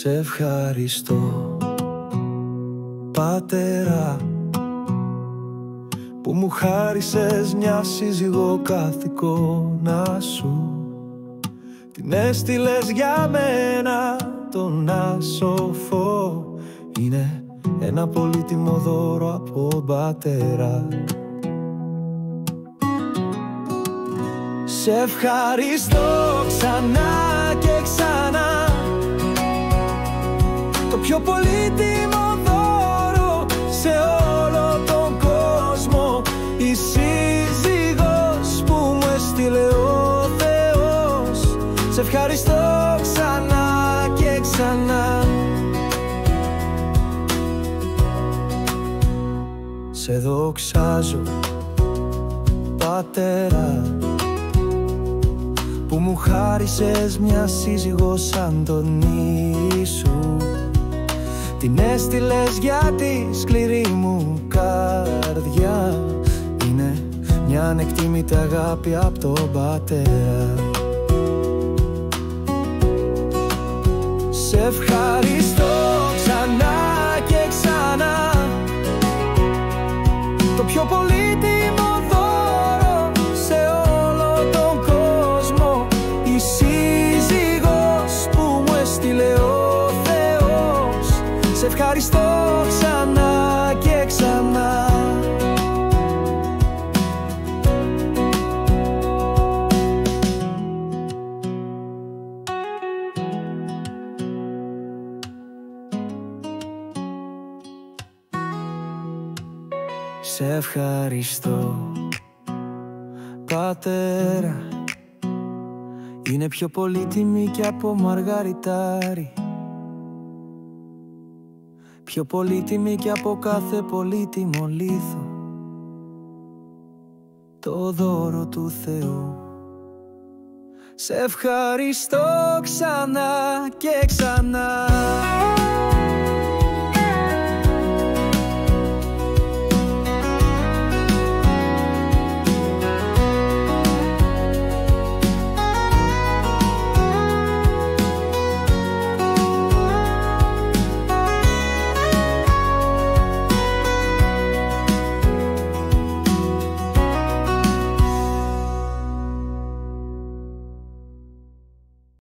Σε ευχαριστώ, Πατέρα, που μου χάρισες μια σύζυγο καθηκόνα σου. Την έστειλες για μένα τον άσοφο. Είναι ένα πολύτιμο δώρο από Πατέρα. Σε ευχαριστώ ξανά και ξανά. Το πιο πολύτιμο δώρο σε όλο τον κόσμο. Η σύζυγος που μου έστειλε ο Θεός. Σε ευχαριστώ ξανά και ξανά. Σε δοξάζω, Πατέρα, που μου χάρισες μια σύζυγο σαν τον Ιησού. Την έστειλες για τη σκληρή μου καρδιά. Είναι μια ανεκτήμητη αγάπη από τον Πατέρα. Σε ευχαριστώ ξανά και ξανά. Το πιο πολύτιμο δώρο σε όλο τον κόσμο. Η σύζυγος που μου έστειλε ο Θεός. Σε ευχαριστώ ξανά και ξανά. Σε ευχαριστώ, Πατέρα. Είναι πιο πολύτιμη κι από μαργαριτάρι. Πιο πολύτιμη κι από κάθε πολύτιμο λίθο. Το δώρο του Θεού. Σε ευχαριστώ ξανά και ξανά.